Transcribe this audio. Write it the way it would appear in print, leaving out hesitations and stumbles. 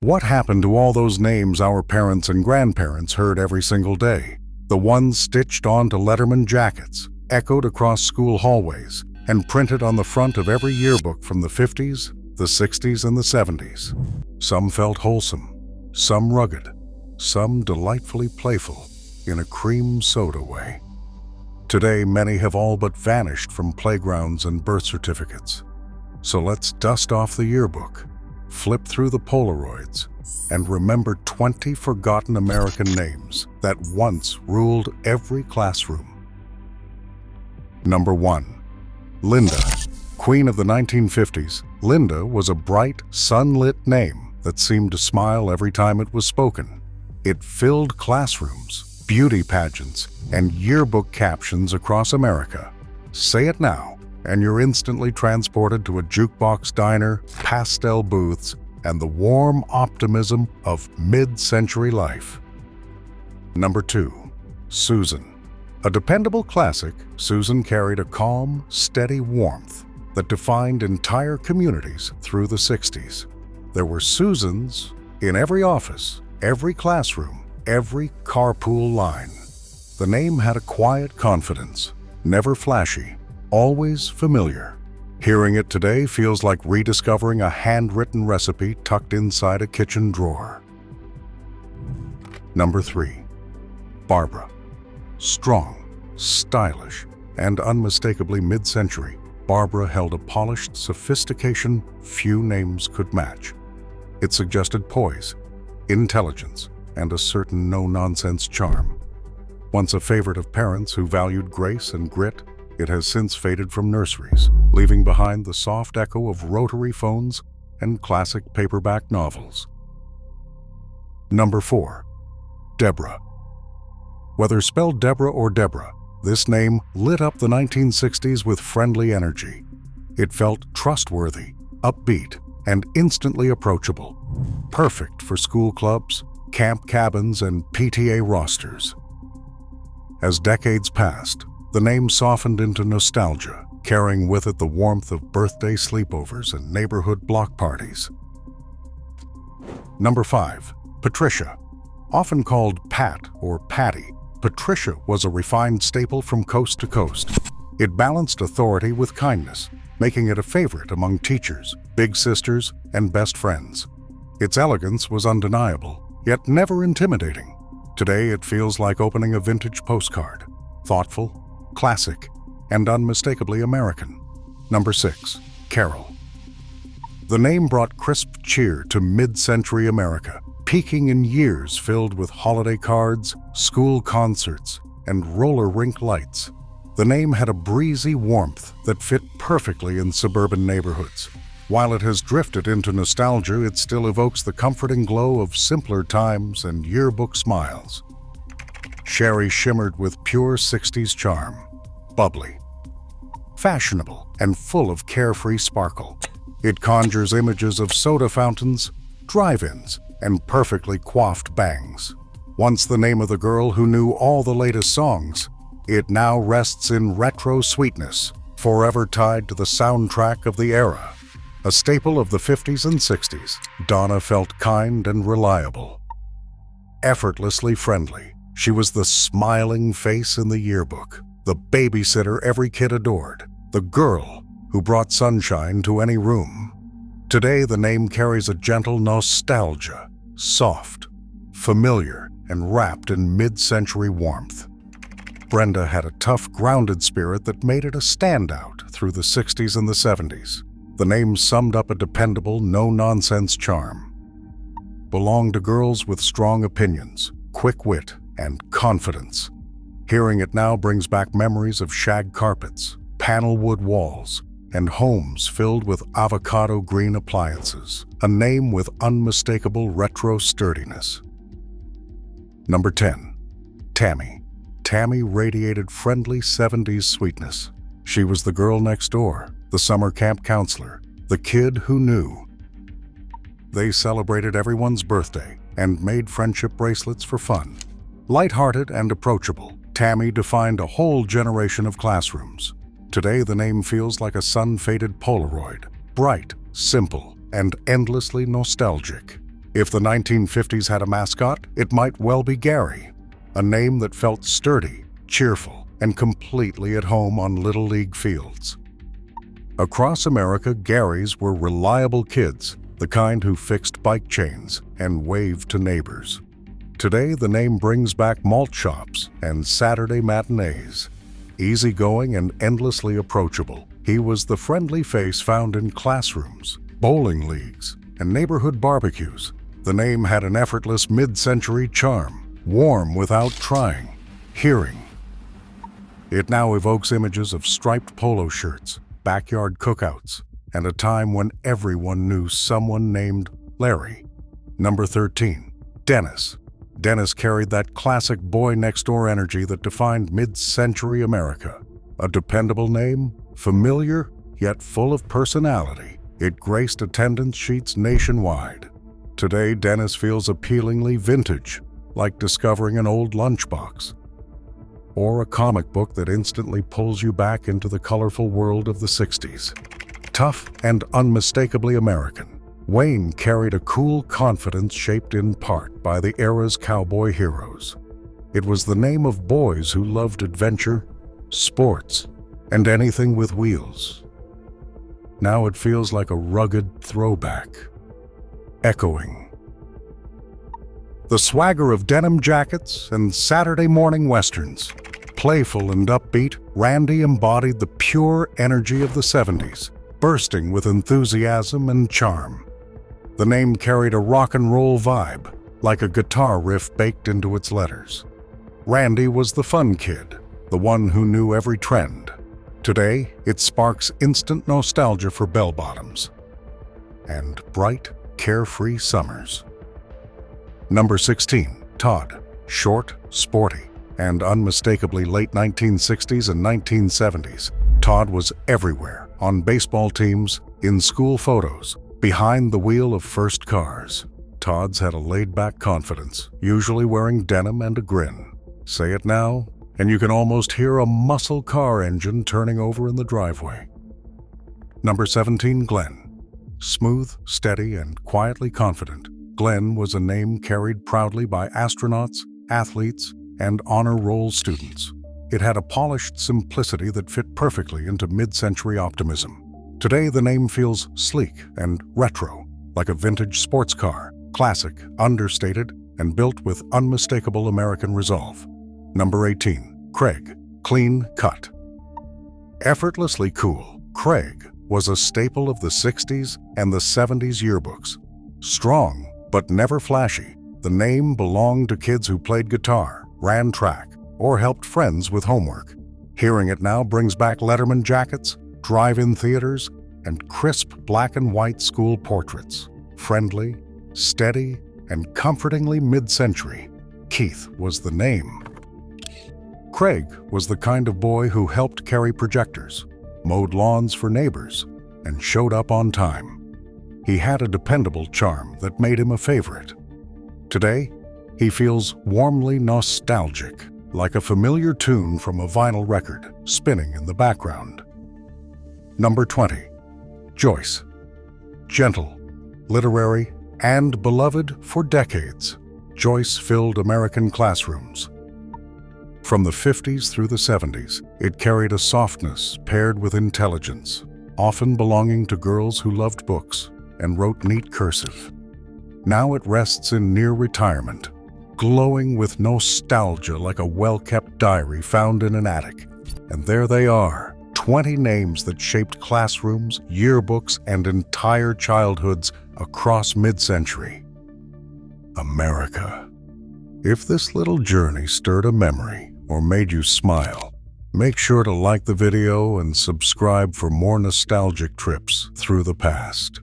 What happened to all those names our parents and grandparents heard every single day? The ones stitched onto Letterman jackets, echoed across school hallways, and printed on the front of every yearbook from the 50s, the 60s, and the 70s. Some felt wholesome, some rugged, some delightfully playful, in a cream soda way. Today, many have all but vanished from playgrounds and birth certificates. So let's dust off the yearbook, flip through the Polaroids, and remember 20 forgotten American names that once ruled every classroom. Number 1. Linda. Queen of the 1950s, Linda was a bright, sunlit name that seemed to smile every time it was spoken. It filled classrooms, beauty pageants, and yearbook captions across America. Say it now, and you're instantly transported to a jukebox diner, pastel booths, and the warm optimism of mid-century life. Number 2. Susan. A dependable classic, Susan carried a calm, steady warmth that defined entire communities through the 60s. There were Susans in every office, every classroom, every carpool line. The name had a quiet confidence, never flashy, always familiar. Hearing it today feels like rediscovering a handwritten recipe tucked inside a kitchen drawer. Number 3. Barbara. Strong, stylish, and unmistakably mid-century, Barbara held a polished sophistication few names could match. It suggested poise, intelligence, and a certain no-nonsense charm. Once a favorite of parents who valued grace and grit, it has since faded from nurseries, leaving behind the soft echo of rotary phones and classic paperback novels. Number 4. Deborah. Whether spelled Deborah or Deborah, this name lit up the 1960s with friendly energy. It felt trustworthy, upbeat, and instantly approachable. Perfect for school clubs, camp cabins, and PTA rosters. As decades passed, the name softened into nostalgia, carrying with it the warmth of birthday sleepovers and neighborhood block parties. Number 5. Patricia. Often called Pat or Patty, Patricia was a refined staple from coast to coast. It balanced authority with kindness, making it a favorite among teachers, big sisters, and best friends. Its elegance was undeniable, yet never intimidating. Today it feels like opening a vintage postcard, thoughtful, classic, and unmistakably American. Number 6. Carol. The name brought crisp cheer to mid-century America, peaking in years filled with holiday cards, school concerts, and roller rink lights. The name had a breezy warmth that fit perfectly in suburban neighborhoods. While it has drifted into nostalgia, it still evokes the comforting glow of simpler times and yearbook smiles. Sherry shimmered with pure 60s charm, bubbly, fashionable, and full of carefree sparkle. It conjures images of soda fountains, drive-ins, and perfectly coiffed bangs. Once the name of the girl who knew all the latest songs, it now rests in retro sweetness, forever tied to the soundtrack of the era. A staple of the 50s and 60s, Donna felt kind and reliable. Effortlessly friendly, she was the smiling face in the yearbook, the babysitter every kid adored, the girl who brought sunshine to any room. Today, the name carries a gentle nostalgia, soft, familiar, and wrapped in mid-century warmth. Brenda had a tough, grounded spirit that made it a standout through the 60s and the 70s. The name summed up a dependable, no-nonsense charm. Belonged to girls with strong opinions, quick wit, and confidence. Hearing it now brings back memories of shag carpets, panel wood walls, and homes filled with avocado green appliances, a name with unmistakable retro sturdiness. Number 10. Tammy. Tammy radiated friendly 70s sweetness. She was the girl next door, the summer camp counselor, the kid who knew. They celebrated everyone's birthday and made friendship bracelets for fun. Lighthearted and approachable, Tammy defined a whole generation of classrooms. Today, the name feels like a sun-faded Polaroid, bright, simple, and endlessly nostalgic. If the 1950s had a mascot, it might well be Gary, a name that felt sturdy, cheerful, and completely at home on Little League fields. Across America, Garys were reliable kids, the kind who fixed bike chains and waved to neighbors. Today, the name brings back malt shops and Saturday matinees. Easygoing and endlessly approachable, he was the friendly face found in classrooms, bowling leagues, and neighborhood barbecues. The name had an effortless mid-century charm, warm without trying, hearing. It now evokes images of striped polo shirts, backyard cookouts, and a time when everyone knew someone named Larry. Number 13, Dennis. Dennis carried that classic boy-next-door energy that defined mid-century America. A dependable name, familiar, yet full of personality. It graced attendance sheets nationwide. Today, Dennis feels appealingly vintage, like discovering an old lunchbox. Or a comic book that instantly pulls you back into the colorful world of the 60s. Tough and unmistakably American, Wayne carried a cool confidence shaped in part by the era's cowboy heroes. It was the name of boys who loved adventure, sports, and anything with wheels. Now it feels like a rugged throwback, echoing. The swagger of denim jackets and Saturday morning westerns. Playful and upbeat, Randy embodied the pure energy of the 70s, bursting with enthusiasm and charm. The name carried a rock and roll vibe, like a guitar riff baked into its letters. Randy was the fun kid, the one who knew every trend. Today, it sparks instant nostalgia for bell-bottoms and bright, carefree summers. Number 16, Todd. Short, sporty, and unmistakably late 1960s and 1970s. Todd was everywhere, on baseball teams, in school photos, behind the wheel of first cars. Todd's had a laid-back confidence, usually wearing denim and a grin. Say it now, and you can almost hear a muscle car engine turning over in the driveway. Number 17, Glenn. Smooth, steady, and quietly confident, Glenn was a name carried proudly by astronauts, athletes, and honor roll students. It had a polished simplicity that fit perfectly into mid-century optimism. Today, the name feels sleek and retro, like a vintage sports car, classic, understated, and built with unmistakable American resolve. Number 18, Craig. Clean cut. Effortlessly cool, Craig was a staple of the 60s and the 70s yearbooks. Strong, but never flashy, the name belonged to kids who played guitar, ran track, or helped friends with homework. Hearing it now brings back Letterman jackets, drive-in theaters, and crisp black and white school portraits. Friendly, steady, and comfortingly mid-century, Keith was the name. Craig was the kind of boy who helped carry projectors, mowed lawns for neighbors, and showed up on time. He had a dependable charm that made him a favorite. Today, he feels warmly nostalgic, like a familiar tune from a vinyl record spinning in the background. Number 20, Joyce. Gentle, literary, and beloved for decades, Joyce filled American classrooms. From the 50s through the 70s, it carried a softness paired with intelligence, often belonging to girls who loved books and wrote neat cursive. Now it rests in near retirement, glowing with nostalgia like a well-kept diary found in an attic. And there they are, 20 names that shaped classrooms, yearbooks, and entire childhoods across mid-century. America. If this little journey stirred a memory or made you smile, make sure to like the video and subscribe for more nostalgic trips through the past.